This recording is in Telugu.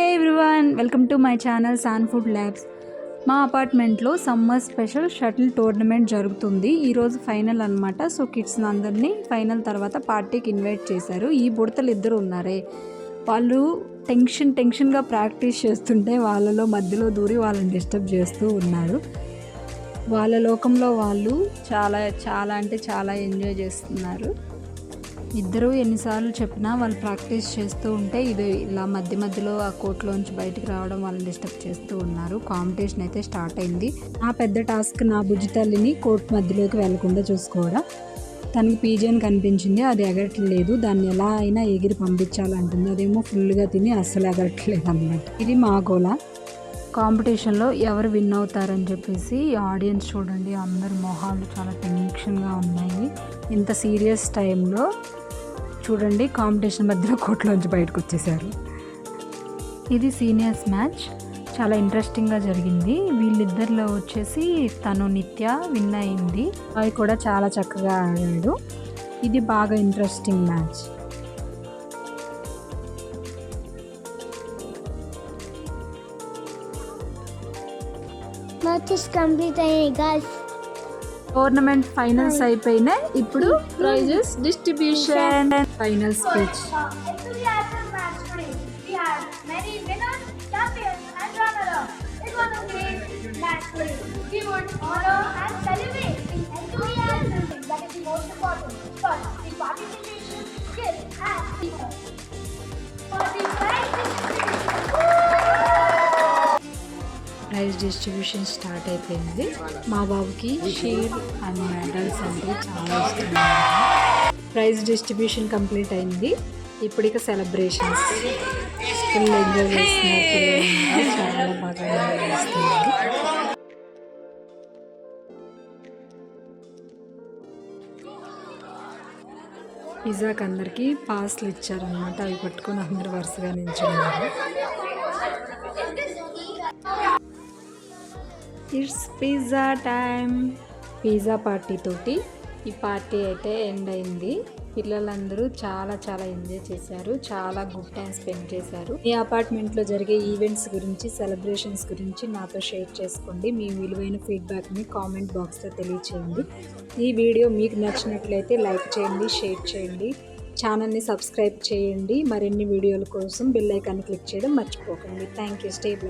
Hey everyone, welcome to my channel San food labs. మా అపార్ట్మెంట్లో సమ్మర్ స్పెషల్ షటిల్ టోర్నమెంట్ జరుగుతుంది. ఈరోజు ఫైనల్ అనమాట. సో కిడ్స్ అందరినీ ఫైనల్ తర్వాత పార్టీకి ఇన్వైట్ చేశారు. ఈ బుడతలు ఇద్దరు ఉన్నారే, వాళ్ళు టెన్షన్గా ప్రాక్టీస్ చేస్తుంటే వాళ్ళలో మధ్యలో దూరి వాళ్ళని డిస్టర్బ్ చేస్తూ ఉన్నారు. వాళ్ళ లోకంలో వాళ్ళు చాలా అంటే చాలా ఎంజాయ్ చేస్తున్నారు. ఇద్దరు ఎన్నిసార్లు చెప్పినా వాళ్ళు ప్రాక్టీస్ చేస్తూ ఉంటే ఇది ఇలా మధ్యలో ఆ కోర్టులోంచి బయటకు రావడం వాళ్ళని డిస్టర్బ్ చేస్తూ ఉన్నారు. కాంపిటీషన్ అయితే స్టార్ట్ అయింది. నా పెద్ద టాస్క్ నా బుజ్జి తల్లిని కోర్టు మధ్యలోకి వెళ్లకుండా చూసుకోవడం. తనకి పీజీ అని కనిపించింది, అది ఎగరట్లేదు. దాన్ని ఎలా అయినా ఎగిరి పంపించాలంటుంది. అదేమో ఫుల్గా తిని అస్సలు ఎగరట్లేదు అన్నమాట. ఇది మా గోల. కాంపిటీషన్లో ఎవరు విన్ అవుతారని చెప్పేసి ఆడియన్స్ చూడండి, అందరి మొహాలు చాలా టెన్షన్గా ఉన్నాయి. ఇంత సీరియస్ టైంలో చూడండి కాంపిటీషన్ మధ్యలో కోర్టులోంచి బయటకు వచ్చేసారు. ఇది సీనియర్స్ మ్యాచ్, చాలా ఇంట్రెస్టింగ్గా జరిగింది. వీళ్ళిద్దరిలో వచ్చేసి తను నిత్య విన్ అయింది. అవి కూడా చాలా చక్కగా ఆడాడు. ఇది బాగా ఇంట్రెస్టింగ్ మ్యాచ్. మ్యాచెస్ కంప్లీట్ అయ్యాయి గాయ్స్. టోర్నమెంట్ ఫైనల్స్ అయిపోయినాయి. ఇప్పుడు prizes distribution, final speech. Prize distribution start అయిపోయింది. మా బాబుకి షీల్డ్ అండ్ మెడల్స్ అంటే చాలా ఇష్టం. ప్రైజ్ డిస్ట్రిబ్యూషన్ కంప్లీట్ అయింది. ఇప్పుడు ఇక సెలబ్రేషన్స్. ఫుల్ ఎంజాయ్ చేస్తున్నారు, చాలా బాగా ఎంజాయ్ చేస్తున్నారు. పిజ్జాకి అందరికీ పాస్లు ఇచ్చారనమాట. అవి పట్టుకొని అందరు వరుసగా నిల్చున్నారు. It's pizza time. Pizza party తోటి ఈ పార్టీ అయితే ఎండ్ అయింది. పిల్లలందరూ చాలా ఎంజాయ్ చేశారు, చాలా గుడ్ టైం స్పెండ్ చేశారు. ఈ అపార్ట్మెంట్లో జరిగే ఈవెంట్స్ గురించి, సెలబ్రేషన్స్ గురించి నాతో షేర్ చేసుకోండి. మీ విలువైన ఫీడ్బ్యాక్ని కామెంట్ బాక్స్లో తెలియచేయండి. ఈ వీడియో మీకు నచ్చినట్లయితే లైక్ చేయండి, షేర్ చేయండి, ఛానల్ని సబ్స్క్రైబ్ చేయండి. మరిన్ని వీడియోల కోసం బెల్ ఐకాన్ని క్లిక్ చేయడం మర్చిపోకండి. Thank you. Stay blessed.